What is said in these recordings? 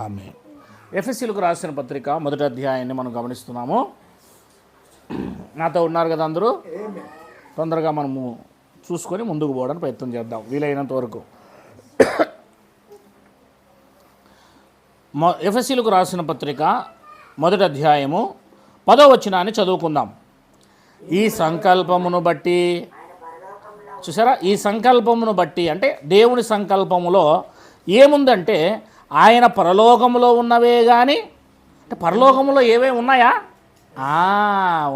ఆమేన్. ఎఫెసీయులకు రాసిన పత్రిక మొదటి అధ్యాయాన్ని మనం గమనిస్తున్నాము. నాతో ఉన్నారు కదా అందరూ? తొందరగా మనము చూసుకొని ముందుకు పోవడానికి ప్రయత్నం చేద్దాం వీలైనంత వరకు. ఎఫెసీయులకు రాసిన పత్రిక మొదటి అధ్యాయము 10వ వచనాన్ని చదువుకుందాం. ఈ సంకల్పమును బట్టి, చూసారా, ఈ సంకల్పమును బట్టి అంటే దేవుని సంకల్పములో ఏముందంటే ఆయన పరలోకములో ఉన్నవే కానీ, అంటే పరలోకములో ఏవే ఉన్నాయా?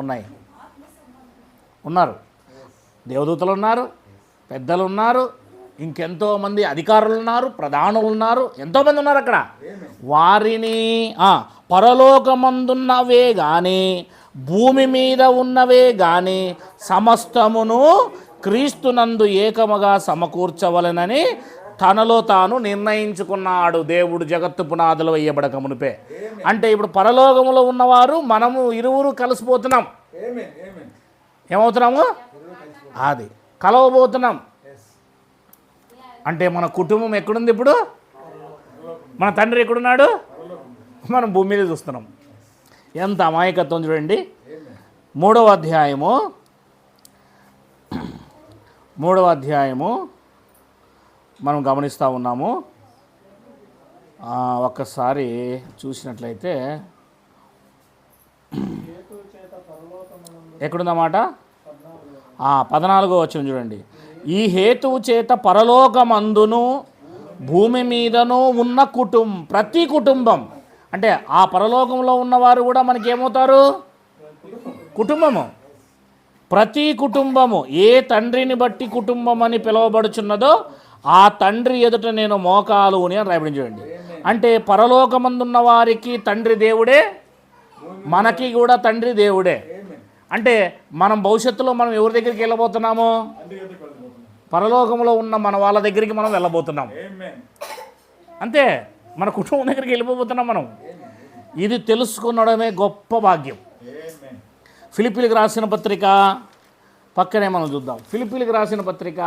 ఉన్నాయి, ఉన్నారు. దేవదూతలు ఉన్నారు, పెద్దలు ఉన్నారు, ఇంకెంతోమంది అధికారులు ఉన్నారు, ప్రధానులు ఉన్నారు, ఎంతోమంది ఉన్నారు అక్కడ. వారిని పరలోకమందున్నవే కానీ భూమి మీద ఉన్నవే కానీ సమస్తమును క్రీస్తునందు ఏకముగా సమకూర్చవలెనని తనలో తాను నిర్ణయించుకున్నాడు దేవుడు జగత్తు పునాదులు వేయబడక మునిపే. అంటే ఇప్పుడు పరలోకములో ఉన్నవారు మనము ఇరువురు కలిసిపోతున్నాం. ఏమవుతున్నాము? అది కలవబోతున్నాం. అంటే మన కుటుంబం ఎక్కడుంది ఇప్పుడు? మన తండ్రి ఎక్కడున్నాడు? మనం భూమి మీద చూస్తున్నాం. ఎంత అమాయకత్వం చూడండి. 3వ అధ్యాయము మనం గమనిస్తూ ఉన్నాము. ఒక్కసారి చూసినట్లయితే ఎక్కడుందన్నమాట? 14వ వచనం చూడండి. ఈ హేతువు చేత పరలోకమందును భూమి మీదను ఉన్న ప్రతి కుటుంబం, అంటే ఆ పరలోకంలో ఉన్నవారు కూడా మనకి ఏమవుతారు? కుటుంబము. ప్రతి కుటుంబము ఏ తండ్రిని బట్టి కుటుంబం అని పిలువబడుచున్నదో ఆ తండ్రి ఎదుట నేను మోకాలు అని రాయబడి చూడండి. అంటే పరలోకమందున్న వారికి తండ్రి దేవుడే, మనకి కూడా తండ్రి దేవుడే. అంటే మనం భవిష్యత్తులో మనం ఎవరి దగ్గరికి వెళ్ళబోతున్నాము? పరలోకంలో ఉన్న మన వాళ్ళ దగ్గరికి మనం వెళ్ళబోతున్నాం. అంతే, మన కుటుంబం దగ్గరికి వెళ్ళిపోతున్నాం మనం. ఇది తెలుసుకునడమే గొప్ప భాగ్యం. ఫిలిప్పీలకు రాసిన పత్రిక పక్కనే మనం చూద్దాం. ఫిలిప్పీలకు రాసిన పత్రిక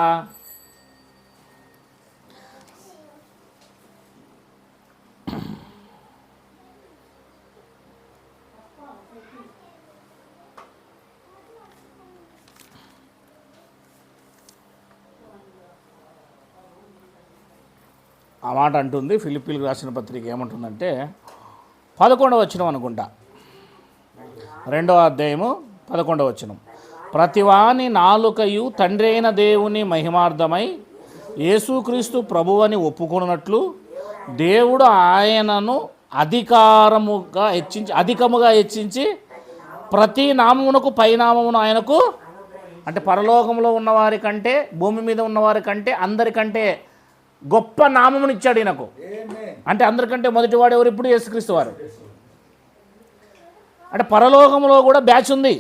ఆ మాట అంటుంది. ఫిలిప్పీలకు రాసిన పత్రిక ఏమంటుందంటే 11వ వచనం అనుకుంటా, 2వ అధ్యాయము 11వ వచనం. ప్రతివాని నాలుకయు తండ్రి అయిన దేవుని మహిమార్థమై యేసుక్రీస్తు ప్రభువని ఒప్పుకున్నట్లు దేవుడు ఆయనను అధికముగా హెచ్చించి ప్రతి నామమునకు పైనామమును ఆయనకు, అంటే పరలోకంలో ఉన్నవారి కంటే భూమి మీద ఉన్నవారి కంటే అందరికంటే గొప్ప నామమును ఇచ్చాడు ఈయనకు. అంటే అందరికంటే మొదటివాడు ఎవరు? ఇప్పుడు యేసుక్రీస్తు వారు. అంటే పరలోకంలో కూడా బ్యాచ్ ఉంది,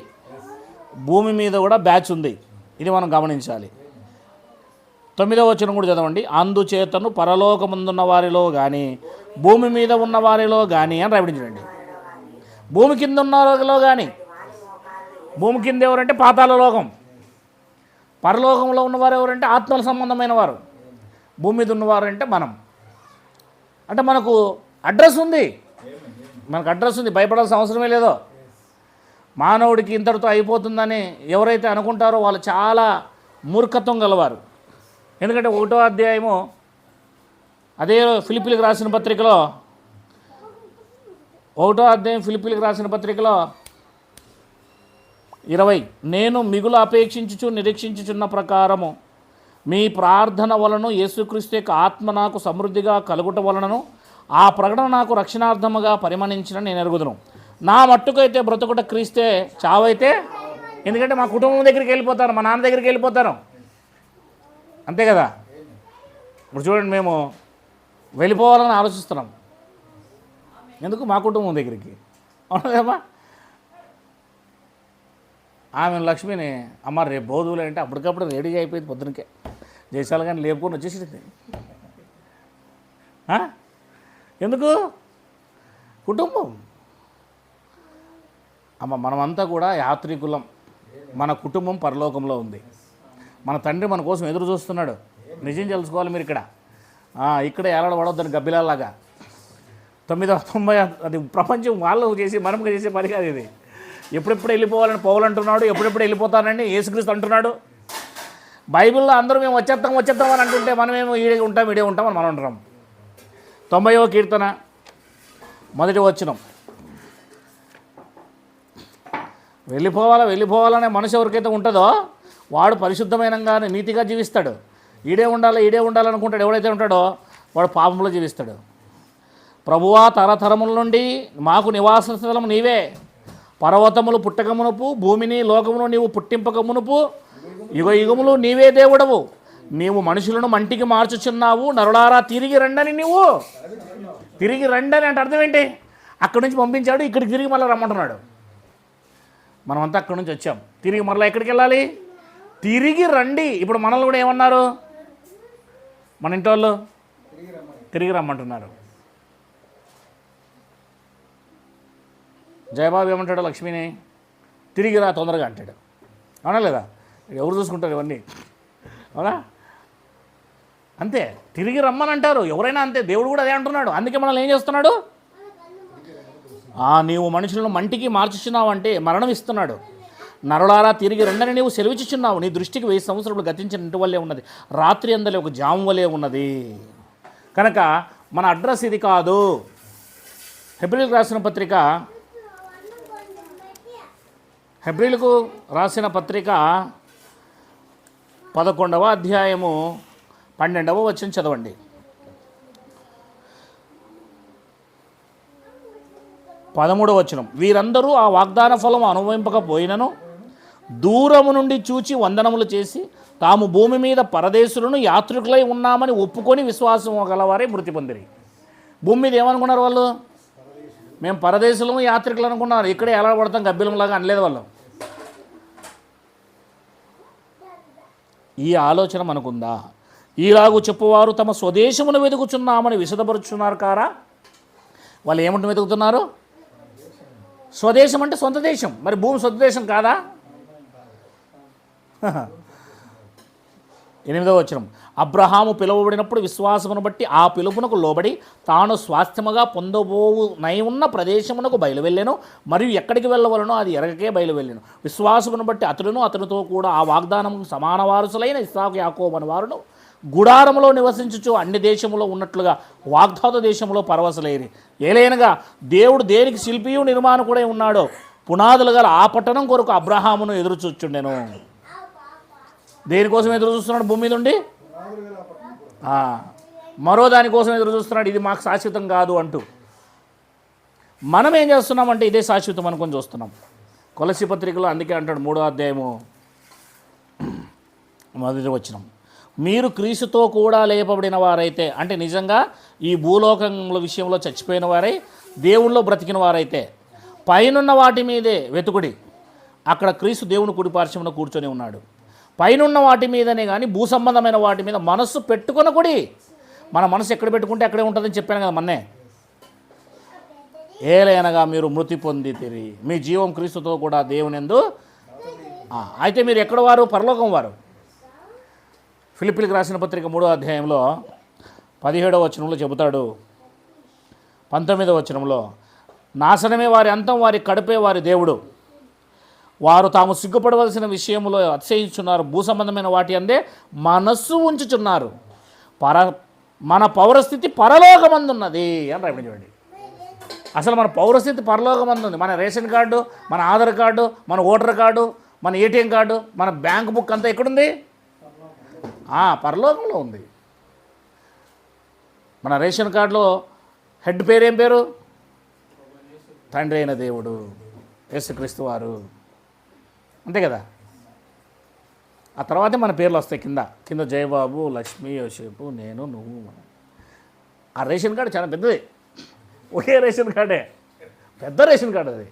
భూమి మీద కూడా బ్యాచ్ ఉంది. ఇది మనం గమనించాలి. 9వ వచనం కూడా చదవండి. అందుచేతను పరలోకముందున్న వారిలో కానీ భూమి మీద ఉన్న వారిలో కానీ అని రాబడించండి. భూమి కింద ఉన్న వారిలో కానీ, భూమి కింద ఎవరంటే పాతాళ లోకం, పరలోకంలో ఉన్నవారు ఎవరంటే ఆత్మల సంబంధమైన వారు, భూమి మీద ఉన్నవారు అంటే మనం. అంటే మనకు అడ్రస్ ఉంది, భయపడాల్సిన అవసరమే లేదో. మానవుడికి ఇంతటితో అయిపోతుందని ఎవరైతే అనుకుంటారో వాళ్ళు చాలా మూర్ఖత్వం గలవారు. ఎందుకంటే 1వ అధ్యాయము అదే ఫిలిప్పీలకు రాసిన పత్రికలో 1వ అధ్యాయం ఫిలిప్పీలకు రాసిన పత్రికలో 20, నేను మిగులు అపేక్షించుచు నిరీక్షించుచున్న ప్రకారము మీ ప్రార్థన వలన యేసుక్రీస్తు యొక్క ఆత్మ నాకు సమృద్ధిగా కలుగుట వలనను ఆ ప్రకటన నాకు రక్షణార్థముగా పరిమణించిన నేను ఎరుగుదును. నా మట్టుకైతే బ్రతుకుట క్రీస్తే, చావైతే. ఎందుకంటే మా కుటుంబం దగ్గరికి వెళ్ళిపోతాను, మా నాన్న దగ్గరికి వెళ్ళిపోతాను, అంతే కదా. ఇప్పుడు చూడండి, మేము వెళ్ళిపోవాలని ఆలోచిస్తున్నాం. ఎందుకు? మా కుటుంబం దగ్గరికి. అవునదేమా? ఆమె లక్ష్మిని, అమ్మ రేపు బోధువులు అంటే అప్పటికప్పుడు రెడీ అయిపోయింది. పొద్దునకే దేశాలు కానీ లేపుకొని వచ్చేసింది. ఎందుకు? కుటుంబం. అమ్మ మనమంతా కూడా యాత్రికులం. మన కుటుంబం పరలోకంలో ఉంది. మన తండ్రి మన కోసం ఎదురు చూస్తున్నాడు. నిజం తెలుసుకోవాలి మీరు. ఇక్కడ ఎలాడబడొద్దని గబ్బిలాలాగా 990 అది ప్రపంచం వాళ్ళు చేసి మనం చేసే పని కాదు ఇది. ఎప్పుడెప్పుడు వెళ్ళిపోవాలని పౌలు అంటున్నాడు, ఎప్పుడెప్పుడు వెళ్ళిపోతానని యేసుక్రీస్తు అంటున్నాడు. బైబిల్లో అందరూ మేము వచ్చేద్దాం అని అంటుంటే మనమేమో ఈడే ఉంటాం అని మనం అంటున్నాం. 90వ కీర్తన మొదటి వచనం. వెళ్ళిపోవాలనే మనసు ఎవరికైతే ఉంటుందో వాడు పరిశుద్ధమైనగానే నీతిగా జీవిస్తాడు. ఈడే ఉండాలనుకుంటాడు. ఎవడైతే ఉంటాడో వాడు పాపంలో జీవిస్తాడు. ప్రభువా, తరతరముల నుండి మాకు నివాస స్థలం నీవే. పర్వతములు పుట్టకమునుపు, భూమిని లోకమును నీవు పుట్టింపకమునుపు, యుగములు నీవే దేవుడవు. నీవు మనుషులను మంటికి మార్చుచున్నావు. నరులారా తిరిగి రండని తిరిగి రండని అంటే అర్థం ఏంటి? అక్కడి నుంచి పంపించాడు, ఇక్కడికి తిరిగి మళ్ళీ రమ్మంటున్నాడు. మనమంతా అక్కడి నుంచి వచ్చాం, తిరిగి మళ్ళీ ఎక్కడికి వెళ్ళాలి? తిరిగి రండి. ఇప్పుడు మనల్ని కూడా ఏమన్నారు? మన ఇంటి వాళ్ళు తిరిగి రమ్మంటున్నారు. జయబాబు ఏమంటాడు లక్ష్మిని? తిరిగి రా తొందరగా అంటాడు. అవునా లేదా? ఎవరు చూసుకుంటారు ఇవన్నీ? అవునా? అంతే, తిరిగి రమ్మని అంటారు ఎవరైనా అంతే. దేవుడు కూడా అదే అంటున్నాడు. అందుకే మనల్ని ఏం చేస్తున్నాడు? నీవు మనుషులను మంటికి మార్చుచున్నావు అంటే మరణం ఇస్తున్నాడు. నరులారా తిరిగి రండని నీవు సెలవిచ్చుచున్నావు. నీ దృష్టికి 1000 సంవత్సరాలు గతించినట్టు వల్లే ఉన్నది, రాత్రి అందలే ఒక జాము వలే ఉన్నది. కనుక మన అడ్రస్ ఇది కాదు. హెబ్రీలకు రాసిన పత్రిక 11వ అధ్యాయము 12వ వచనం చదవండి. 13వ వచనం. వీరందరూ ఆ వాగ్దాన ఫలం అనుభవింపకపోయినను దూరము నుండి చూచి వందనములు చేసి తాము భూమి మీద పరదేశులను యాత్రికులై ఉన్నామని ఒప్పుకొని విశ్వాసం గలవారే మృతి పొందిరి. భూమి మీద ఏమనుకున్నారు వాళ్ళు? మేము పరదేశులము యాత్రికులు అనుకున్నారు. ఇక్కడే ఎలా పడతాం గబ్బిలంలాగా అనలేదు వాళ్ళు. ఈ ఆలోచన మనకుందా? ఈలాగు చెప్పువారు తమ స్వదేశమును వెతుకుచున్నామని విశదపరుచున్నారు కారా? వాళ్ళు ఏమంటూ వెతుకుతున్నారు? స్వదేశం అంటే సొంత దేశం. మరి భూమి సొంత దేశం కాదా? 8వ వచనం. అబ్రహాము పిలువబడినప్పుడు విశ్వాసమును బట్టి ఆ పిలుపునకు లోబడి తాను స్వాస్థ్యముగా పొందబోనై ఉన్న ప్రదేశమునకు బయలువెళ్ళెను. మరియు ఎక్కడికి వెళ్ళవలనో అది ఎరగకే బయలువెళ్ళెను. విశ్వాసమును బట్టి అతనితో కూడా ఆ వాగ్దానము సమాన వారసులైన ఇస్సాకు, యాకోబు అను వారును గుడారములో నివసించుచు అన్ని దేశములో ఉన్నట్లుగా వాగ్దాత దేశంలో పరవశలేరి. ఏలైనగా దేవుడు దేనికి శిల్పియు నిర్మాణకుడై ఉన్నాడో పునాదులు గల ఆ పట్టణం కొరకు అబ్రహామును ఎదురు చూచుండెను. దేనికోసం ఎదురు చూస్తున్నాడు? భూమి మీద ఉండి మరో దానికోసం ఎదురు చూస్తున్నాడు. ఇది మాకు శాశ్వతం కాదు అంటూ. మనం ఏం చేస్తున్నామంటే ఇదే శాశ్వతం అనుకొని చూస్తున్నాం. కొలస్సీ పత్రికలో అందుకే అంటాడు 3వ అధ్యాయము 1వ వచనం. మీరు క్రీస్తుతో కూడా లేపబడిన వారైతే, అంటే నిజంగా ఈ భూలోకముల విషయంలో చచ్చిపోయిన వారై దేవుళ్ళో బ్రతికిన వారైతే పైనున్న వాటి మీదే వెతుకుడి. అక్కడ క్రీస్తు దేవుని కుడి పార్శ్వమున కూర్చొని ఉన్నాడు. పైనున్న వాటి మీదనే కానీ భూ సంబంధమైన వాటి మీద మనస్సు పెట్టుకొనకుడి. మన మనసు ఎక్కడ పెట్టుకుంటే అక్కడే ఉంటుందని చెప్పాను కదా మొన్నే. ఏలైనగా మీరు మృతి పొందితిరి, మీ జీవం క్రీస్తుతో కూడా దేవునియందు. అయితే మీరు ఎక్కడ వారు? పరలోకం వారు. ఫిలిప్పీలకు రాసిన పత్రిక 3వ అధ్యాయంలో 17వ వచనంలో చెబుతాడు. 19వ వచనంలో నాశనమే వారి అంతం, వారి కడుపే వారి దేవుడు. వారు తాము సిగ్గుపడవలసిన విషయంలో అతిశయించున్నారు, భూ సంబంధమైన వాటి అందే మనస్సు ఉంచుచున్నారు. మన పౌరస్థితి పరలోకమందున్నది అని రాయబడి చూడండి. అసలు మన పౌరస్థితి పరలోకమందుంది. మన రేషన్ కార్డు, మన ఆధార్ కార్డు, మన ఓటర్ కార్డు, మన ఏటీఎం కార్డు, మన బ్యాంక్ బుక్ అంతా ఎక్కడుంది? పరలోకంలో ఉంది. మన రేషన్ కార్డులో హెడ్ పేరు ఏం పేరు? తండ్రి అయిన దేవుడు, యేసుక్రీస్తు వారు. అంతే కదా. ఆ తర్వాతే మన పేర్లు వస్తాయి కింద జయబాబు, లక్ష్మి, యోసేపు, నేను, నువ్వు. ఆ రేషన్ కార్డు చాలా పెద్దది. ఒకే రేషన్ కార్డే, పెద్ద రేషన్ కార్డు అది.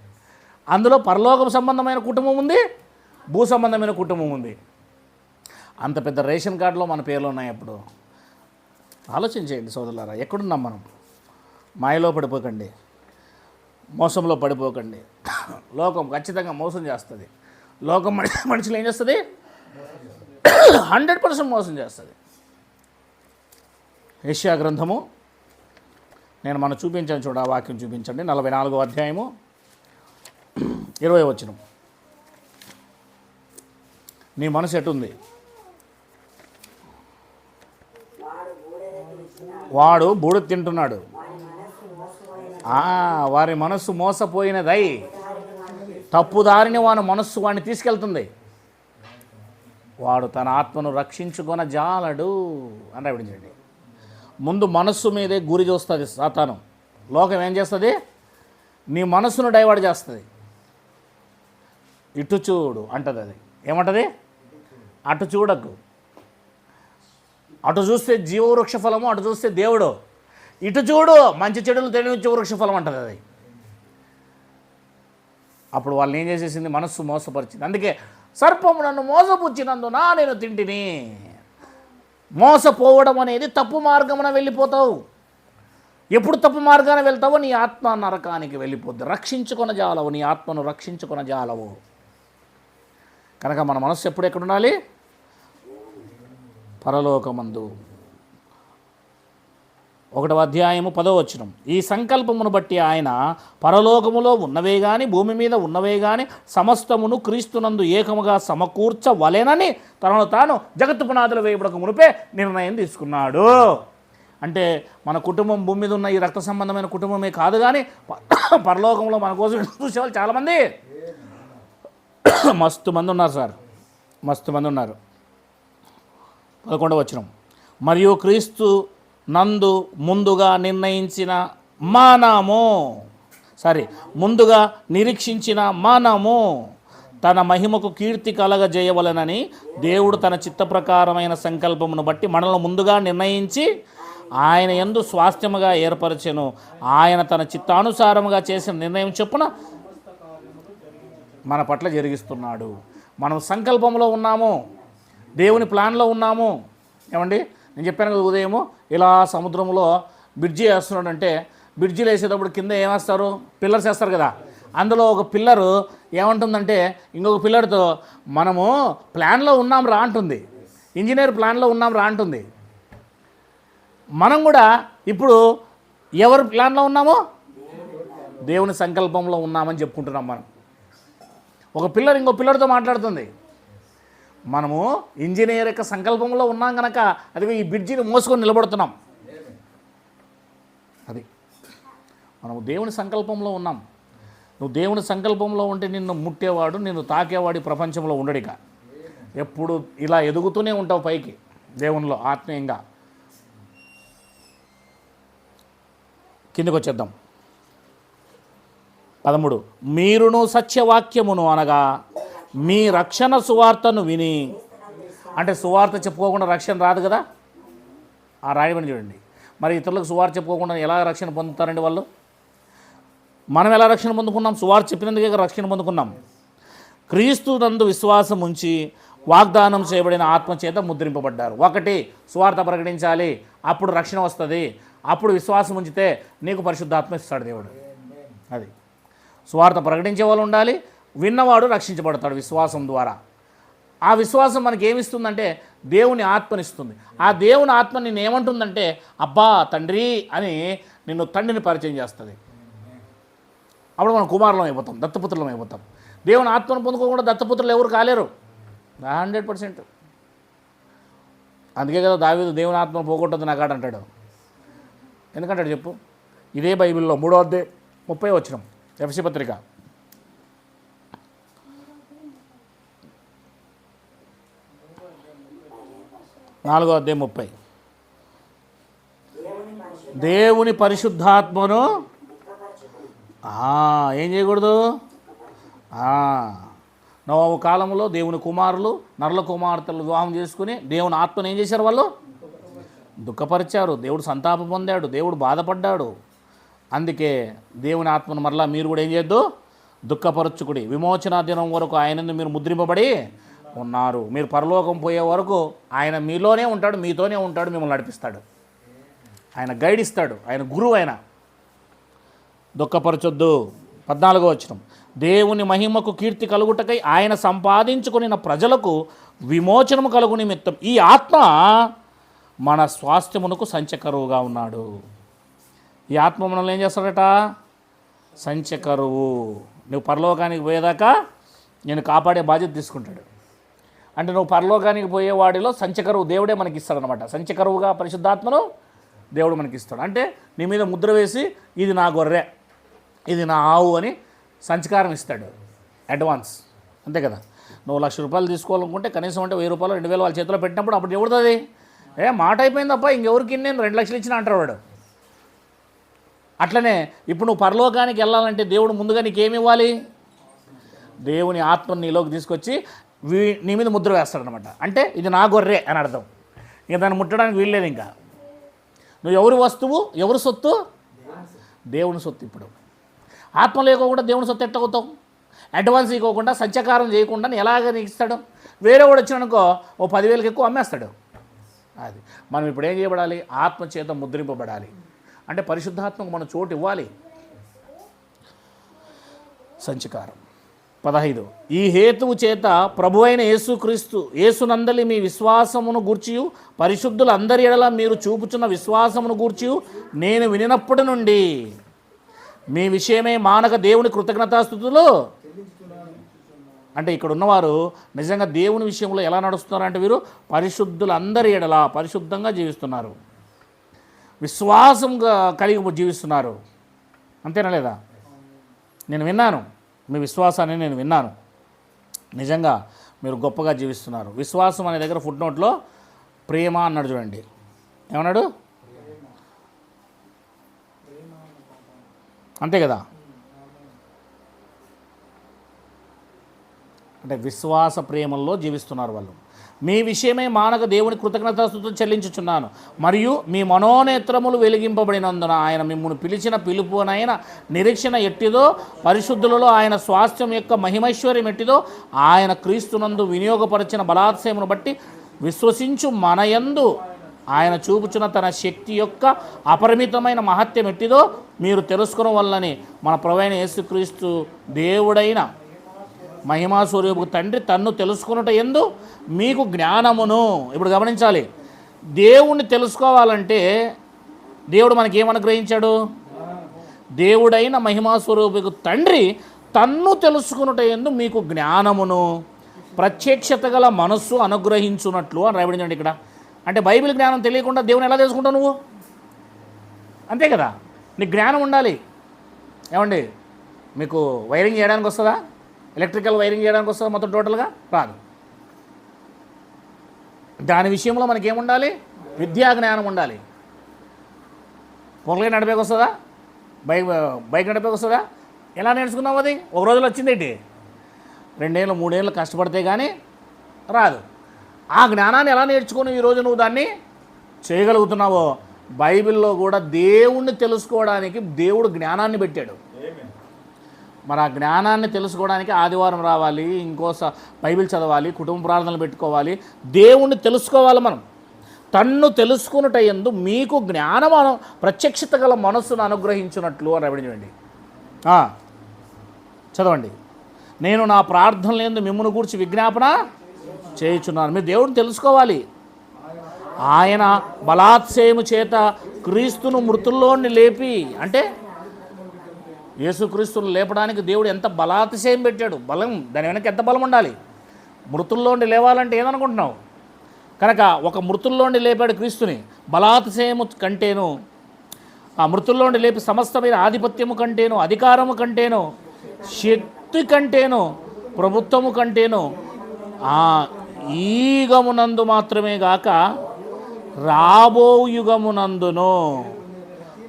అందులో పరలోకం సంబంధమైన కుటుంబం ఉంది, భూ సంబంధమైన కుటుంబం ఉంది. అంత పెద్ద రేషన్ కార్డులో మన పేర్లు ఉన్నాయి. అప్పుడు ఆలోచించేయండి సోదరులారా, ఎక్కడున్నాం మనం? మాయలో పడిపోకండి, మోసంలో పడిపోకండి. లోకం ఖచ్చితంగా మోసం చేస్తుంది. లోకం మనుషులు ఏం చేస్తుంది? 100% మోసం చేస్తుంది. యెషయా గ్రంథము నేను మనం చూపించాను చూడ, ఆ వాక్యం చూపించండి. 44వ అధ్యాయము 20వ వచనం. నీ మనసు ఎటుంది? వాడు బూడిద తింటున్నాడు, వారి మనస్సు మోసపోయినదై తప్పుదారిని వాని మనస్సు వాడిని తీసుకెళ్తుంది. వాడు తన ఆత్మను రక్షించుకొన జాలడు అని రావించండి. ముందు మనస్సు మీదే గురి చూస్తుంది సాతాను. లోకం ఏం చేస్తుంది? నీ మనస్సును డైవర్ట్ చేస్తుంది. ఇటు చూడు అంటది. అది ఏమంటది? అటు చూడకు. అటు చూస్తే జీవవృక్ష ఫలము, అటు చూస్తే దేవుడు. ఇటు చూడు, మంచి చెడులు తెలియని వృక్ష ఫలం అంటది అది. అప్పుడు వాళ్ళని ఏం చేసేసింది? మనస్సు మోసపరిచింది. అందుకే సర్పము నన్ను మోసపుచ్చినందున నేను తింటిని. మోసపోవడం అనేది తప్పు మార్గమున వెళ్ళిపోతావు. ఎప్పుడు తప్పు మార్గాన వెళ్తావో నీ ఆత్మ నరకానికి వెళ్ళిపోద్ది. రక్షించుకొన జాలవు, నీ ఆత్మను రక్షించుకొన జాలవు. కనుక మన మనస్సు ఎప్పుడు ఎక్కడ ఉండాలి? పరలోకమందు. 1వ అధ్యాయము 10వ వచనం. ఈ సంకల్పమును బట్టి ఆయన పరలోకములో ఉన్నవే గాని భూమి మీద ఉన్నవే గాని సమస్తమును క్రీస్తునందు ఏకముగా సమకూర్చవలెనని తనను తాను జగత్తు పునాదులు వేయబడక మునిపే నిర్ణయం తీసుకున్నాడు. అంటే మన కుటుంబం భూమి మీద ఉన్న ఈ రక్త సంబంధమైన కుటుంబమే కాదు, కానీ పరలోకంలో మన కోసం చూసేవాళ్ళు చాలామంది, మస్తు మంది ఉన్నారు సార్, మస్తు మంది ఉన్నారు. 11వ వచనం. మరియు క్రీస్తు నందు ముందుగా నిర్ణయించిన ముందుగా నిరీక్షించిన మనము తన మహిమకు కీర్తి కలగజేయవలెనని దేవుడు తన చిత్త ప్రకారమైన సంకల్పమును బట్టి మనల్ని ముందుగా నిర్ణయించి ఆయన యందు స్వాస్థ్యముగా ఏర్పరచెను. ఆయన తన చిత్తానుసారముగా చేసిన నిర్ణయం చొప్పున మన పట్ల జరిగిస్తున్నాడు. మనం సంకల్పంలో ఉన్నాము, దేవుని ప్లాన్లో ఉన్నాము. ఏమండి, నేను చెప్పాను కదా ఉదయము, ఇలా సముద్రంలో బ్రిడ్జి వేస్తున్నాడంటే బ్రిడ్జిలు వేసేటప్పుడు కింద ఏమేస్తారు? పిల్లర్స్ వేస్తారు కదా. అందులో ఒక పిల్లరు ఏమంటుందంటే ఇంకొక పిల్లర్తో మనము ప్లాన్లో ఉన్నాం రా అంటుంది, ఇంజనీర్ ప్లాన్లో ఉన్నాం రా అంటుంది. మనం కూడా ఇప్పుడు ఎవరు ప్లాన్లో ఉన్నామో? దేవుని సంకల్పంలో ఉన్నామని చెప్పుకుంటున్నాం. మనం ఒక పిల్లర్ ఇంకో పిల్లర్తో మాట్లాడుతుంది. మనము ఇంజనీర్ యొక్క సంకల్పంలో ఉన్నాం కనుక అదిగో ఈ బ్రిడ్జిని మోసుకొని నిలబడుతున్నాం. అది మనము దేవుని సంకల్పంలో ఉన్నాం. నువ్వు దేవుని సంకల్పంలో ఉంటే నిన్ను ముట్టేవాడు, నిన్ను తాకేవాడు ప్రపంచంలో ఉండడిక. ఎప్పుడు ఇలా ఎదుగుతూనే ఉంటావు పైకి దేవునిలో ఆత్మీయంగా. కిందకు వచ్చేద్దాం. 13. మీరును సత్యవాక్యమును అనగా మీ రక్షణ సువార్తను విని, అంటే సువార్త చెప్పుకోకుండా రక్షణ రాదు కదా. ఆ రాయబడి చూడండి. మరి ఇతరులకు సువార్త చెప్పుకోకుండా ఎలా రక్షణ పొందుతారండి వాళ్ళు? మనం ఎలా రక్షణ పొందుకున్నాం? సువార్త చెప్పినందుకే రక్షణ పొందుకున్నాం. క్రీస్తు నందు విశ్వాసం ఉంచి వాగ్దానం చేయబడిన ఆత్మ చేత ముద్రింపబడ్డారు. ఒకటి, సువార్త ప్రకటించాలి, అప్పుడు రక్షణ వస్తుంది. అప్పుడు విశ్వాసం ఉంచితే నీకు పరిశుద్ధాత్మ ఇస్తాడు దేవుడు. అది సువార్త ప్రకటించే వాళ్ళు ఉండాలి, విన్నవాడు రక్షించబడతాడు విశ్వాసం ద్వారా. ఆ విశ్వాసం మనకి ఏమిస్తుందంటే దేవుని ఆత్మనిస్తుంది. ఆ దేవుని ఆత్మ నిన్ను ఏమంటుందంటే అబ్బా తండ్రి అని నిన్ను తండ్రిని పరిచయం చేస్తుంది. అప్పుడు మనం కుమారులం అయిపోతాం, దత్తపుత్రులం అయిపోతాం. దేవుని ఆత్మను పొందుకోకుండా దత్తపుత్రులు ఎవరు కాలేరు 100%. అందుకే కదా దావీదు దేవుని ఆత్మను పోగొట్టద్దు నాకాడ అంటాడు. ఎందుకంటాడు చెప్పు? ఇదే బైబిల్లో 3వ అధ్యాయం 30వ వచనం, ఎఫెసీ పత్రిక 4వ అధ్యాయం 30. దేవుని పరిశుద్ధాత్మను ఏం చేయకూడదు? నోవహు కాలంలో దేవుని కుమారులు నరుల కుమార్తెలు వివాహం చేసుకుని దేవుని ఆత్మను ఏం చేశారు? వాళ్ళు దుఃఖపరిచారు. దేవుడు సంతాపం పొందాడు, దేవుడు బాధపడ్డాడు. అందుకే దేవుని ఆత్మను మరలా మీరు కూడా ఏం చేయొద్దు? దుఃఖపరచుకుడి. విమోచన దినం వరకు ఆయన మీరు ముద్రింపబడి ఉన్నారు. మీరు పరలోకం పోయే వరకు ఆయన మీలోనే ఉంటాడు, మీతోనే ఉంటాడు, మిమ్మల్ని నడిపిస్తాడు. ఆయన గైడ్ ఇస్తాడు, ఆయన గురువు. ఆయన దుఃఖపరచొద్దు. 14వ వచనం. దేవుని మహిమకు కీర్తి కలుగుటకై ఆయన సంపాదించుకున్న ప్రజలకు విమోచనము కలుగు నిమిత్తం ఈ ఆత్మ మన స్వాస్థ్యమునకు సంచకరువుగా ఉన్నాడు. ఈ ఆత్మ మనల్ని ఏం చేస్తాడట? సంచకరువు. నువ్వు పరలోకానికి పోయేదాకా నేను కాపాడే బాధ్యత తీసుకుంటాడు. అంటే నువ్వు పరలోకానికి పోయే వాడిలో సంచకరువు దేవుడే మనకి ఇస్తాడనమాట. సంచకరువుగా పరిశుద్ధాత్మను దేవుడు మనకి ఇస్తాడు. అంటే నీ మీద ముద్ర వేసి ఇది నా గొర్రె, ఇది నా ఆవు అని సంచకారం ఇస్తాడు అడ్వాన్స్. అంతే కదా. నువ్వు ₹1,00,000 తీసుకోవాలనుకుంటే కనీసం అంటే ₹1,000 2,000 వాళ్ళ చేతిలో పెట్టినప్పుడు అప్పుడు ఎవడుతుంది? మాట అయిపోయింది తప్ప ఇంకెవరికి నేను 2 లక్షలు ఇచ్చిన అంటారు వాడు. అట్లనే ఇప్పుడు నువ్వు పరలోకానికి వెళ్ళాలంటే దేవుడు ముందుగా నీకేమి ఇవ్వాలి? దేవుని ఆత్మని నీలోకి తీసుకొచ్చి నీ మీద ముద్ర వేస్తాడనమాట. అంటే ఇది నా గొర్రె అని అర్థం. ఇక దాన్ని ముట్టడానికి వీల్లేదు. ఇంకా నువ్వు ఎవరి వస్తువు, ఎవరి సొత్తు? దేవుని సొత్తు. ఇప్పుడు ఆత్మ లేకోకుండా దేవుని సొత్తు ఎట్లా అవుతావు? అడ్వాన్స్ ఇవ్వకుండా సంచకారం చేయకుండా ఎలాగ నీకు ఇస్తాడు? వేరే వాడు వచ్చినానుకో ఓ 10,000కి ఎక్కువ అమ్మేస్తాడు. అది మనం ఇప్పుడు ఏం చేయబడాలి? ఆత్మ చేత ముద్రింపబడాలి. అంటే పరిశుద్ధాత్మకు మనం చోటు ఇవ్వాలి. సంచకారం. 15 ఈ హేతువు చేత ప్రభు అయిన యేసునందలి మీ విశ్వాసమును గూర్చియు పరిశుద్ధులందరి ఎడల మీరు చూపుచున్న విశ్వాసమును గూర్చియు నేను వినినప్పటి నుండి మీ విషయమే మానక దేవుని కృతజ్ఞతాస్తుతులు. అంటే ఇక్కడ ఉన్నవారు నిజంగా దేవుని విషయంలో ఎలా నడుస్తున్నారు అంటే వీరు పరిశుద్ధులందరి ఎడల పరిశుద్ధంగా జీవిస్తున్నారు, విశ్వాసంగా కలిగి జీవిస్తున్నారు. అంతేనా లేదా? నేను విన్నాను మీ విశ్వాసాన్ని, నేను విన్నాను. నిజంగా మీరు గొప్పగా జీవిస్తున్నారు. విశ్వాసం అనే దగ్గర ఫుట్ నోట్లో ప్రేమ అన్నాడు చూడండి. ఏమన్నాడు? అంతే కదా. అంటే విశ్వాస ప్రేమల్లో జీవిస్తున్నారు వాళ్ళు. మీ విషయమే మానక దేవుని కృతజ్ఞతాస్తుతులు చెల్లించుచున్నాను. మరియు మీ మనోనేత్రములు వెలిగింపబడినందున ఆయన మిమ్మును పిలిచిన పిలుపునైన నిరీక్షణ ఎట్టిదో, పరిశుద్ధులలో ఆయన స్వాస్థ్యం యొక్క మహిమైశ్వర్యం ఎట్టిదో, ఆయన క్రీస్తునందు వినియోగపరిచిన బలాత్సయమును బట్టి విశ్వసించు మనయందు ఆయన చూపుచున్న తన శక్తి యొక్క అపరిమితమైన మహత్యం ఎట్టిదో మీరు తెలుసుకున్న వల్లని మన ప్రభువైన యేసుక్రీస్తు దేవుడైన మహిమా స్వరూపు తండ్రి తన్ను తెలుసుకున్నట యందు మీకు జ్ఞానమును. ఇప్పుడు గమనించాలి, దేవుణ్ణి తెలుసుకోవాలంటే దేవుడు మనకి ఏమనుగ్రహించాడు? దేవుడైన మహిమా స్వరూపు తండ్రి తన్ను తెలుసుకున్నట యందు మీకు జ్ఞానమును ప్రత్యక్షత గల మనస్సు అనుగ్రహించున్నట్లు అని రాయబడిందండి ఇక్కడ. అంటే బైబిల్ జ్ఞానం తెలియకుండా దేవుని ఎలా తెలుసుకుంటావు నువ్వు? అంతే కదా. నీకు జ్ఞానం ఉండాలి. ఏమండి, మీకు వైరింగ్ చేయడానికి వస్తుందా? ఎలక్ట్రికల్ వైరింగ్ చేయడానికి వస్తుందా? మొత్తం టోటల్గా రాదు. దాని విషయంలో మనకేముండాలి? విద్యా జ్ఞానం ఉండాలి. పొరలే నడిపేకి వస్తుందా? బైక్ నడిపేకి వస్తుందా? ఎలా నేర్చుకున్నావు? అది ఒక రోజులో వచ్చింది ఏంటి? 2 ఏళ్ళు 3 ఏళ్ళు కష్టపడితే కానీ రాదు. ఆ జ్ఞానాన్ని ఎలా నేర్చుకుని ఈరోజు నువ్వు దాన్ని చేయగలుగుతున్నావో, బైబిల్లో కూడా దేవుణ్ణి తెలుసుకోవడానికి దేవుడు జ్ఞానాన్ని పెట్టాడు. మరి ఆ జ్ఞానాన్ని తెలుసుకోవడానికి ఆదివారం రావాలి, బైబిల్ చదవాలి, కుటుంబ ప్రార్థనలు పెట్టుకోవాలి, దేవుణ్ణి తెలుసుకోవాలి. మనం తన్ను తెలుసుకున్నట యందు మీకు జ్ఞానం ప్రత్యక్షత గల మనస్సును అనుగ్రహించినట్లు అని రాబడించండి. చదవండి. నేను నా ప్రార్థనల యందు మిమ్మును గూర్చి విజ్ఞాపన చేయుచున్నాను. మీరు దేవుడిని తెలుసుకోవాలి. ఆయన బలాత్సయము చేత క్రీస్తును మృతుల్లోని లేపి, అంటే యేసుక్రీస్తును లేపడానికి దేవుడు ఎంత బలాతిశయం పెట్టాడు. బలం, దాని వెనక ఎంత బలం ఉండాలి. మృతుల్లోండి లేవాలంటే ఏదనుకుంటున్నావు? కనుక ఒక మృతుల్లోండి లేపాడు క్రీస్తుని. బలాతిశయము కంటేను, ఆ మృతుల్లోండి లేపి సమస్తమైన ఆధిపత్యము కంటేను, అధికారము కంటేను, శక్తి కంటేను, ప్రభుత్వము కంటేను, ఈ యుగమునందు మాత్రమే గాక రాబో యుగమునందును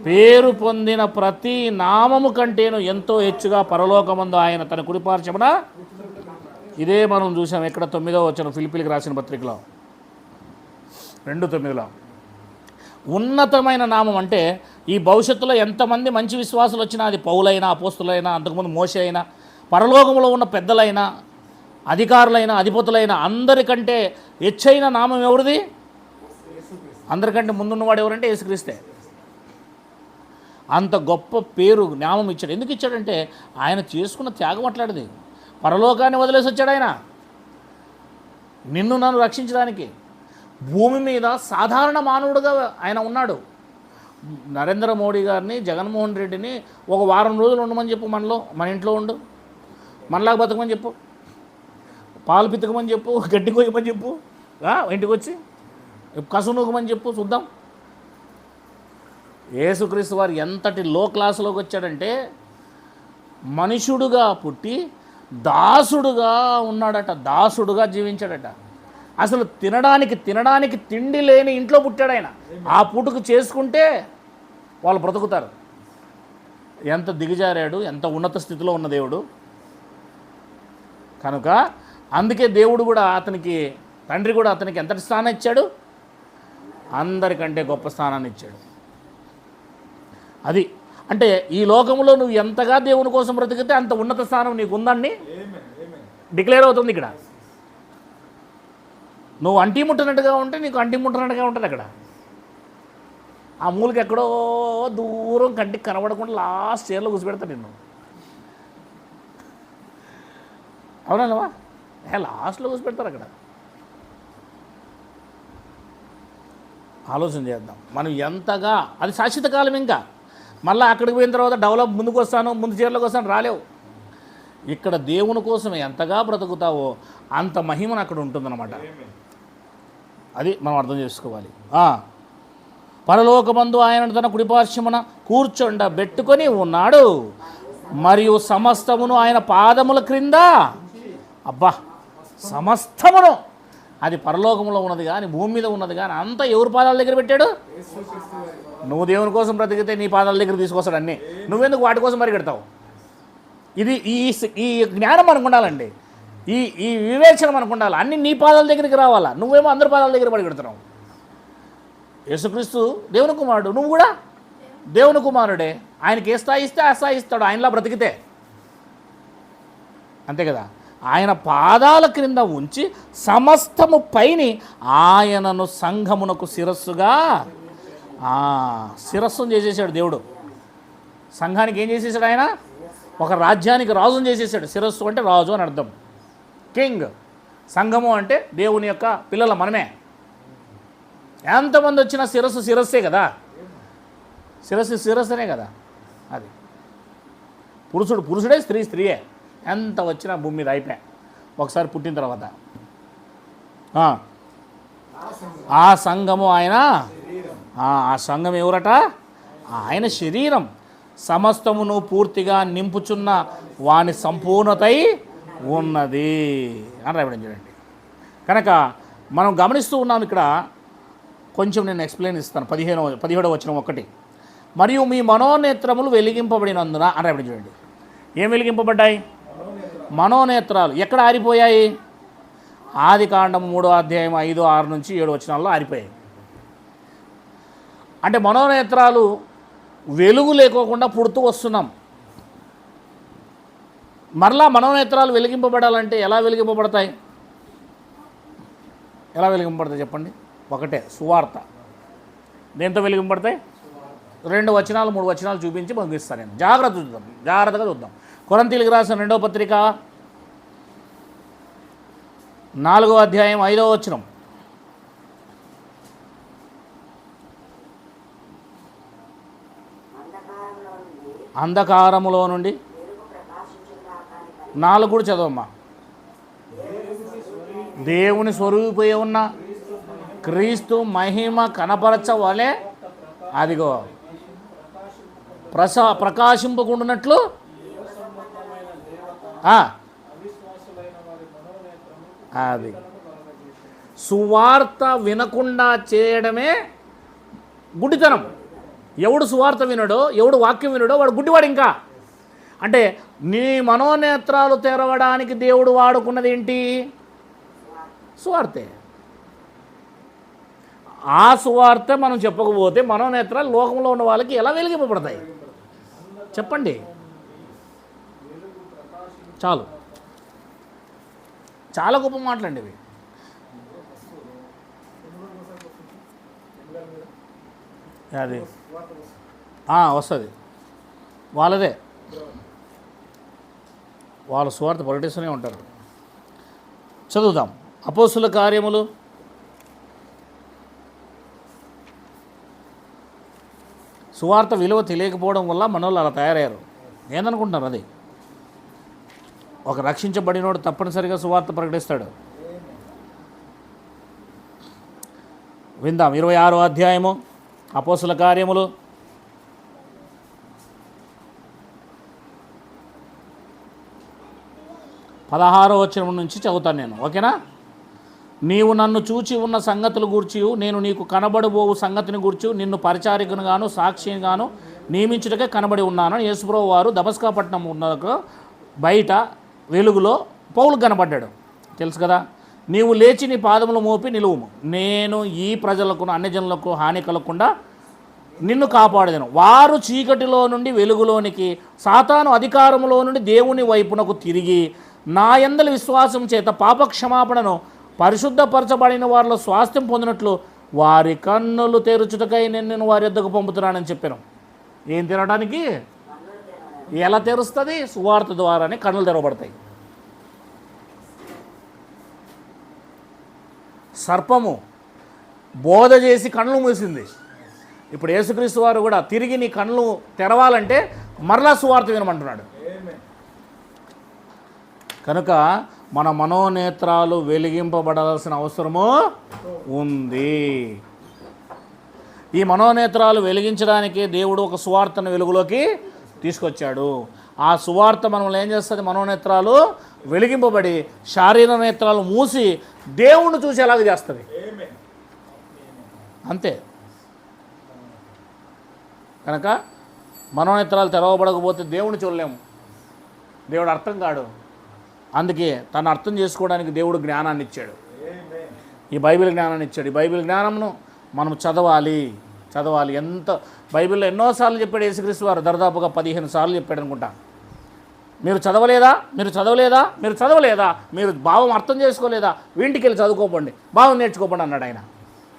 పేరు పొందిన ప్రతి నామము కంటేను ఎంతో హెచ్చుగా పరలోకమందు ఆయన తన కుడిపార్శ్వమున. ఇదే మనం చూసాం ఎక్కడ 9వ వచనం ఫిలిప్పీలకు రాసిన పత్రికలో 2:9. ఉన్నతమైన నామం అంటే ఈ భవిష్యత్తులో ఎంతమంది మంచి విశ్వాసులు వచ్చినా, అది పౌలైనా, అపోస్తులైనా, అంతకుముందు మోషే అయినా, పరలోకంలో ఉన్న పెద్దలైనా, అధికారులైన, అధిపతులైన అందరికంటే హెచ్చైన నామం ఎవరిది? అందరికంటే ముందున్నవాడు ఎవరంటే యేసుక్రీస్తే. అంత గొప్ప పేరు నామం ఇచ్చాడు. ఎందుకు ఇచ్చాడంటే ఆయన చేసుకున్న త్యాగం అట్లాంటిది. పరలోకాన్ని వదిలేసి వచ్చాడు ఆయన నిన్ను నన్ను రక్షించడానికి. భూమి మీద సాధారణ మానవుడుగా ఆయన ఉన్నాడు. నరేంద్ర మోడీ గారిని, జగన్మోహన్ రెడ్డిని ఒక వారం రోజులు ఉండమని చెప్పు, మన ఇంట్లో ఉండు, మనలాగా బతకమని చెప్పు, పాలు పితకమని చెప్పు, గడ్డి కొయ్యమని చెప్పు, ఇంటికి వచ్చి కసునూకమని చెప్పు, చూద్దాం. యేసుక్రీస్తు వారు ఎంతటి లో క్లాసులోకి వచ్చాడంటే మనుషుడుగా పుట్టి దాసుడుగా ఉన్నాడట, దాసుడుగా జీవించాడట. అసలు తినడానికి తిండి లేని ఇంట్లో పుట్టాడు ఆయన. ఆ పూటకు చేసుకుంటే వాళ్ళు బ్రతుకుతారు. ఎంత దిగజారాడు, ఎంత ఉన్నత స్థితిలో ఉన్న దేవుడు. కనుక అందుకే దేవుడు కూడా అతనికి, తండ్రి కూడా అతనికి ఎంతటి స్థానం ఇచ్చాడు? అందరికంటే గొప్ప స్థానాన్ని ఇచ్చాడు. అది అంటే ఈ లోకంలో నువ్వు ఎంతగా దేవుని కోసం బ్రతికితే అంత ఉన్నత స్థానం నీకు ఉందని డిక్లేర్ అవుతుంది ఇక్కడ. నువ్వు అంటి ముట్టనట్టుగా ఉంటే నీకు అంటి ముట్టనట్టుగా ఉంటుంది అక్కడ. ఆ మూలకి ఎక్కడో దూరం కంటికి కనబడకుండా లాస్ట్ చైర్లో కూర్చోబెడతాడు నిన్ను. అవునవా? లాస్ట్లో కూర్చోబెడతారు అక్కడ. ఆలోచన చేద్దాం మనం ఎంతగా. అది శాశ్వత కాలం. ఇంకా మళ్ళీ అక్కడికి పోయిన తర్వాత డెవలప్ ముందు చైర్లోకి వస్తాను రాలేవు. ఇక్కడ దేవుని కోసం ఎంతగా బ్రతుకుతావో అంత మహిమను అక్కడ ఉంటుందన్నమాట. అది మనం అర్థం చేసుకోవాలి. పరలోకమందు ఆయన తన కుడిపార్శ్వమున కూర్చొండబెట్టుకొని ఉన్నాడు, మరియు సమస్తమును ఆయన పాదముల క్రింద. అబ్బా, సమస్తమును. అది పరలోకంలో ఉన్నది కానీ భూమి మీద ఉన్నది కానీ అంతా ఎవరి పాదాల దగ్గర పెట్టాడు? నువ్వు దేవుని కోసం బ్రతికితే నీ పాదాల దగ్గర తీసుకొస్తాడు అన్నీ. నువ్వెందుకు వాటి కోసం పరిగెడతావు? ఇది ఈ జ్ఞానం మనకు ఉండాలండి. ఈ వివేచన మనకు ఉండాలి. అన్నీ నీ పాదాల దగ్గరికి రావాలా. నువ్వేమో అందరి పాదాల దగ్గర పరిగెడుతున్నావు. యేసుక్రీస్తు దేవుని కుమారుడు, నువ్వు కూడా దేవుని కుమారుడే. ఆయనకి ఏ స్థాయి ఇస్తే ఆ స్థాయి ఇస్తాడు ఆయనలా బ్రతికితే. అంతే కదా. ఆయన పాదాల క్రింద ఉంచి సమస్తము పైని ఆయనను సంఘమునకు శిరస్సుగా శిరస్సును చేసేసాడు దేవుడు. సంఘానికి ఏం చేసేసాడు ఆయన? ఒక రాజ్యానికి రాజుని చేసేసాడు. శిరస్సు అంటే రాజు అని అర్థం, కింగ్. సంఘము అంటే దేవుని యొక్క పిల్లల మనమే. ఎంతమంది వచ్చినా శిరస్సే కదా. శిరస్సునే కదా. అది పురుషుడే, స్త్రీయే. ఎంత వచ్చినా భూమి మీద అయిపోయా ఒకసారి పుట్టిన తర్వాత. ఆ సంఘము ఆయన, ఆ సంఘం ఎవరట? ఆయన శరీరం. సమస్తమును పూర్తిగా నింపుచున్న వాని సంపూర్ణతై ఉన్నది అని రాయడం చూడండి. కనుక మనం గమనిస్తూ ఉన్నాం ఇక్కడ. కొంచెం నేను ఎక్స్ప్లెయిన్ ఇస్తాను. 17వ వచనం 1. మరియు మీ మనోనేత్రములు వెలిగింపబడినందున అని రాయడం చూడండి. ఏం వెలిగింపబడ్డాయి? మనోనేత్రాలు. ఎక్కడ ఆరిపోయాయి? ఆదికాండం 3వ అధ్యాయం 5, 6 నుంచి 7 వచనాల్లో ఆరిపోయాయి. అంటే మనోనేత్రాలు వెలుగు లేకోకుండా పుడుతూ వస్తున్నాం. మరలా మనోనేత్రాలు వెలిగింపబడాలంటే ఎలా వెలిగింపబడతాయి? చెప్పండి. ఒకటే, సువార్త. దేంతో వెలిగింపబడతాయి? 2 వచనాలు 3 వచనాలు చూపించి ముగిస్తాను నేను. జాగ్రత్తగా చూద్దాం. కొరింథీయులకు రాసిన 2వ పత్రిక 4వ అధ్యాయం 5వ వచనం. అంధకారములో నుండి 4 కూడా చదవమ్మా. దేవుని స్వరూపే ఉన్న క్రీస్తు మహిమ కనపరచవలే అదిగో ప్రకాశింపకుండానట్లు అది సువార్త వినకుండా చేయడమే గుడ్డితనం. ఎవడు సువార్త వినడో, ఎవడు వాక్యం వినడో వాడు గుడ్డివాడు. ఇంకా అంటే నీ మనోనేత్రాలు తెరవడానికి దేవుడు వాడుకున్నది ఏంటి? సువార్తే. ఆ సువార్త మనం చెప్పకపోతే మనోనేత్రాలు లోకంలో ఉన్న వాళ్ళకి ఎలా వెలిగింపబడతాయి చెప్పండి? చాలు, చాలా గొప్ప మాటలండి ఇవి. అది వస్తుంది వాళ్ళదే. వాళ్ళ సువార్త పొలిటిక్స్నే ఉంటారు. చదువుదాం. అపోస్తుల కార్యములు 1 సువార్త విలువ తెలియకపోవడం వల్ల మనోళ్ళు అలా తయారయ్యారు. ఏందనుకుంటున్నారు? అది ఒక రక్షించబడినోడు తప్పనిసరిగా సువార్త ప్రకటిస్తాడు. విందాం 26వ అధ్యాయము అపోస్తుల కార్యములు 16వ వచనం నుంచి చదువుతాను నేను, ఓకేనా? నీవు నన్ను చూచి ఉన్న సంగతులు గూర్చి, నేను నీకు కనబడబోవు సంగతిని గూర్చి నిన్ను పరిచారికనుగాను సాక్షిగాను నియమించుటకే కనబడి ఉన్నాను. యేసుప్రభువు వారు దమస్కా పట్టణం ఉన్న బయట వెలుగులో పౌలుకు కనబడ్డాడు, తెలుసు కదా. నీవు లేచి నీ పాదములు మోపి నిలువుము, నేను ఈ ప్రజలకు అన్యజనులకు హాని కలగకుండా నిన్ను కాపాడేదను. వారు చీకటిలో నుండి వెలుగులోనికి, సాతాను అధికారంలో నుండి దేవుని వైపునకు తిరిగి నా యందలి విశ్వాసం చేత పాపక్షమాపణను పరిశుద్ధపరచబడిన వారిలో స్వాస్థ్యం పొందినట్లు వారి కన్నులు తెరుచుటకై నేను వారి యొద్దకు పంపుతున్నానని చెప్పాను. ఏం తెరవడానికి? ఎలా తెరుస్తుంది? సువార్త ద్వారానే కన్నులు తెరవబడతాయి. సర్పము బోధ చేసి కన్నులు మూసింది. ఇప్పుడు యేసుక్రీస్తు వారు కూడా తిరిగి నీ కన్నులు తెరవాలంటే మరలా సువార్త వినమంటున్నాడు. కనుక మన మనోనేత్రాలు వెలిగింపబడాల్సిన అవసరము ఉంది. ఈ మనోనేత్రాలు వెలిగించడానికి దేవుడు ఒక సువార్తను వెలుగులోకి తీసుకొచ్చాడు. ఆ సువార్త మనల్ని ఏం చేస్తుంది? మనోనేత్రాలు వెలిగింపబడి శారీర నేత్రాలు మూసి దేవుణ్ణి చూసేలాగా చేస్తుంది. అంతే. కనుక మనోనేత్రాలు తెరవబడకపోతే దేవుణ్ణి చూడలేము, దేవుడు అర్థం కాడు. అందుకే తను అర్థం చేసుకోవడానికి దేవుడు జ్ఞానాన్ని ఇచ్చాడు, ఈ బైబిల్ జ్ఞానాన్ని ఇచ్చాడు. ఈ బైబిల్ జ్ఞానంను మనం చదవాలి. ఎంత బైబిల్లో ఎన్నోసార్లు చెప్పాడు యేసుక్రీస్తు వారు, దాదాపుగా 15 సార్లు చెప్పాడు అనుకుంటా. మీరు చదవలేదా? మీరు భావం అర్థం చేసుకోలేదా? ఇంటికి వెళ్ళి చదువుకోకండి, భావం నేర్చుకోకండి అన్నాడు ఆయన.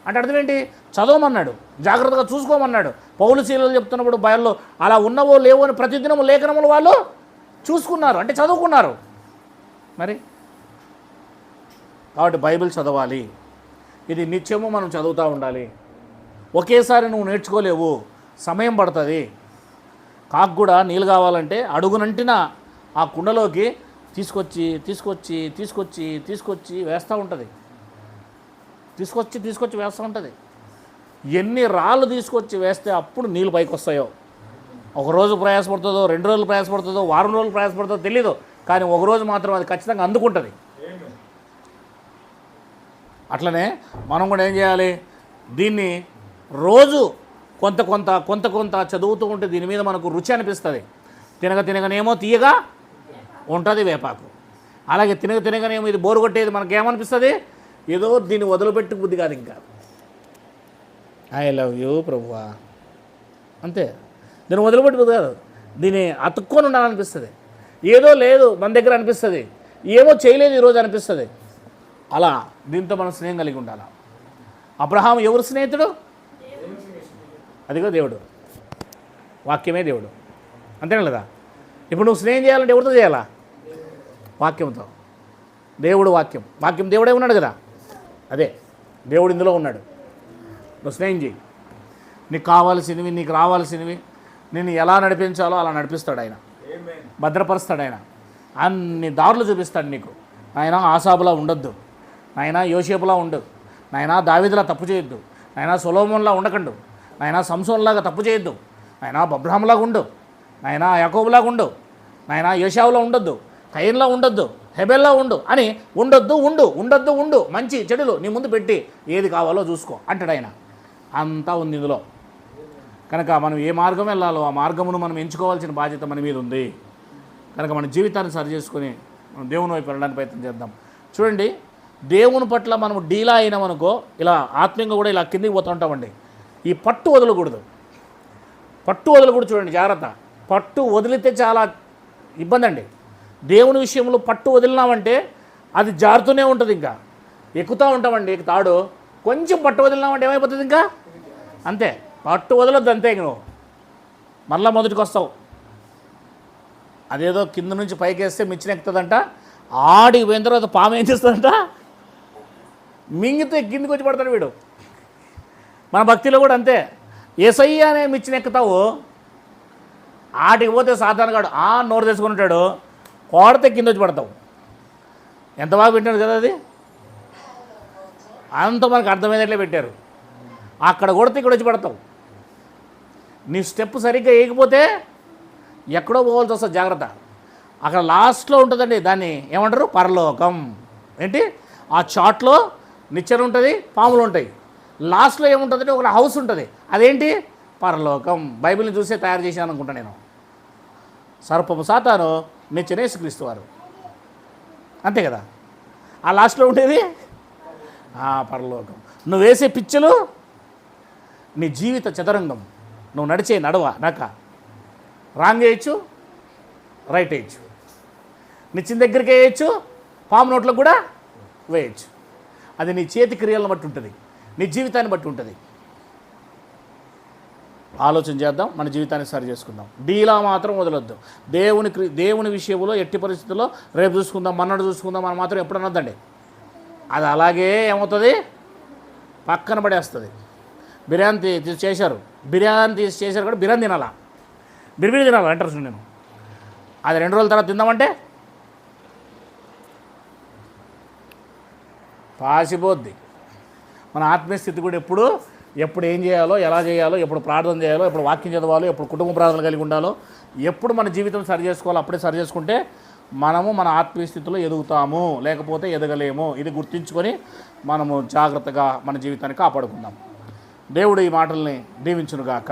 అంటే అర్థం ఏంటి? చదవమన్నాడు, జాగ్రత్తగా చూసుకోమన్నాడు. పౌలు శీలలు చెప్తున్నప్పుడు బయల్లో అలా ఉన్నవో లేవో అని ప్రతిదినము లేఖనములు వాళ్ళు చూసుకున్నారు, అంటే చదువుకున్నారు. మరి కాబట్టి బైబిల్ చదవాలి. ఇది నిత్యము మనం చదువుతూ ఉండాలి. ఒకేసారి నువ్వు నేర్చుకోలేవు, సమయం పడుతుంది. కాకు కూడా నీళ్ళు కావాలంటే అడుగునంటిన ఆ కుండలోకి తీసుకొచ్చి వేస్తూ ఉంటుంది. తీసుకొచ్చి వేస్తూ ఉంటుంది. ఎన్ని రాళ్ళు తీసుకొచ్చి వేస్తే అప్పుడు నీళ్ళు పైకి వస్తాయో. ఒకరోజు ప్రయాసపడుతుందో, 2 రోజులు ప్రయాసపడుతుందో, వారం రోజులు ప్రయాసపడుతుందో తెలీదు, కానీ ఒకరోజు మాత్రం అది ఖచ్చితంగా అందుకుంటుంది. అట్లనే మనం కూడా ఏం చేయాలి? దీన్ని రోజు కొంత చదువుతూ ఉంటే దీని మీద మనకు రుచి అనిపిస్తుంది. తినగనేమో తీయగా ఉంటుంది వేపాకు. అలాగే తినగనేమో ఇది బోరు కొట్టేది మనకేమనిపిస్తుంది? ఏదో దీన్ని వదిలిపెట్టు బుద్ధి కాదు. ఇంకా ఐ లవ్ యూ ప్రభువా అంతే. దీన్ని వదిలిపెట్టు బుద్ధి కాదు, దీన్ని అతుక్కొని ఉండాలనిపిస్తుంది. ఏదో లేదు మన దగ్గర అనిపిస్తుంది, ఏమో చేయలేదు ఈరోజు అనిపిస్తుంది. అలా దీంతో మనం స్నేహం కలిగి ఉండాలి. అబ్రహాం ఎవరు స్నేహితుడు? అదిగో దేవుడు, వాక్యమే దేవుడు. అంతేనా లేదా? ఇప్పుడు నువ్వు స్నేహం చేయాలంటే ఎవరితో చేయాలా? వాక్యంతో. దేవుడు వాక్యం దేవుడే ఉన్నాడు కదా, అదే దేవుడు ఇందులో ఉన్నాడు. నువ్వు స్నేహం చేయి. నీకు కావాల్సినవి, నీకు రావాల్సినవి నేను ఎలా నడిపించాలో అలా నడిపిస్తాడు ఆయన, భద్రపరుస్తాడు ఆయన. అన్ని దారులు చూపిస్తాడు నీకు. నాయన ఆసాబులా ఉండొద్దు, నాయన యోసేపులా ఉండు, నాయన దావీదులా తప్పు చేయొద్దు, నాయన సొలొమోన్లా ఉండకండు, నాయన సంసోన్లాగా తప్పు చేయొద్దు, నాయన అబ్రహాములాగా ఉండు, నాయన యాకోబులాగా ఉండు, నాయన యోషావులా ఉండొద్దు, కయీన్లా ఉండొద్దు, హెబెల్లా ఉండు అని ఉండొద్దు మంచి చెడులు నీ ముందు పెట్టి ఏది కావాలో చూసుకో అంటాడు ఆయన. అంతా ఉంది ఇందులో. కనుక మనం ఏ మార్గం వెళ్ళాలో ఆ మార్గమును మనం ఎంచుకోవాల్సిన బాధ్యత మన మీద ఉంది. కనుక మన జీవితాన్ని సరి చేసుకొని మనం దేవుని వైపు వెళ్ళడానికి ప్రయత్నం చేద్దాం. చూడండి, దేవుని పట్ల మనం డీలా అయినామనుకో, ఇలా ఆత్మీయంగా కూడా ఇలా కిందికి పోతూ ఉంటామండి. ఈ పట్టు వదలకూడదు. చూడండి, జాగ్రత్త. పట్టు వదిలితే చాలా ఇబ్బంది అండి. దేవుని విషయంలో పట్టు వదిలినామంటే అది జారుతూనే ఉంటుంది. ఇంకా ఎక్కుతూ ఉంటామండి తాడు. కొంచెం పట్టు వదిలినామంటే ఏమైపోతుంది? ఇంకా అంతే. పట్టు వదలొద్దు, అంతే. నువ్వు మళ్ళీ మొదటికి వస్తావు. అదేదో కింద నుంచి పైకి వేస్తే మిచ్చిన ఎక్కుతుందంట, ఆడికి పోయిన తర్వాత పాము ఏం చేస్తుందంట? మింగితే కిందికి వచ్చి పడతాడు వీడు. మన భక్తిలో కూడా అంతే. యేసయ్య అనే మిచ్చిని ఎక్కుతావు, ఆటికి పోతే సాతానుగాడు నోరు తెచ్చుకుని ఉంటాడు, కోడితే కింద వచ్చి పడతావు. ఎంత బాగా పెట్టాడు కదా అది, అంత మనకు అర్థమైనట్లే పెట్టారు. అక్కడ కొడితే ఇక్కడ వచ్చి పడతావు. నీ స్టెప్ సరిగ్గా వేయకపోతే ఎక్కడో పోవాల్సి వస్తుంది, జాగ్రత్త. అక్కడ లాస్ట్లో ఉంటుందండి, దాన్ని ఏమంటారు, పరలోకం. ఏంటి ఆ చాట్లో నిచ్చెన ఉంటుంది, పాములు ఉంటాయి, లాస్ట్లో ఏముంటుందంటే ఒక హౌస్ ఉంటుంది, అదేంటి, పరలోకం. బైబిల్ని చూసే తయారు చేశాను అనుకుంటా నేను. సర్పము సాతాను, నిచ్చెన యేసుక్రీస్తు వారు, అంతే కదా. ఆ లాస్ట్లో ఉండేది పరలోకం. నువ్వు వేసే పిచ్చులు నీ జీవిత చదరంగం. నువ్వు నడిచే నడక రాంగ్ వేయచ్చు, రైట్ వేయచ్చు, నిచ్చిన దగ్గరికి వేయచ్చు, పాము నోట్లకు కూడా వేయచ్చు. అది నీ చేతి క్రియలను బట్టి ఉంటుంది, నీ జీవితాన్ని బట్టి ఉంటుంది. ఆలోచన చేద్దాం, మన జీవితాన్ని సరి చేసుకుందాం. డీలా మాత్రం వదలొద్దు. దేవుని విషయంలో ఎట్టి పరిస్థితుల్లో రేపు చూసుకుందాం, మన్నాడు చూసుకుందాం అని మాత్రం ఎప్పుడు అనొద్దండి. అది అలాగే ఏమవుతుంది, పక్కన పడేస్తుంది. బిర్యానీ చేశారు కూడా బిర్యానీ తినాలా, బిర్యానీ తినాలా అంటారు. నేను అది 2 రోజుల తర్వాత తిందామంటే పాసిపోద్ది. మన ఆత్మీయ స్థితి కూడా ఎప్పుడు ఏం చేయాలో, ఎలా చేయాలో, ఎప్పుడు ప్రార్థన చేయాలో, ఎప్పుడు వాక్యం చదవాలో, ఎప్పుడు కుటుంబ ప్రార్థన కలిగి ఉండాలో, ఎప్పుడు మన జీవితం సరి చేసుకోవాలో అప్పుడే సరి చేసుకుంటే మనము మన ఆత్మీయ స్థితిలో ఎదుగుతాము, లేకపోతే ఎదగలేము. ఇది గుర్తించుకొని మనము జాగ్రత్తగా మన జీవితాన్ని కాపాడుకుందాం. దేవుడు ఈ మాటల్ని దీవించునుగాక.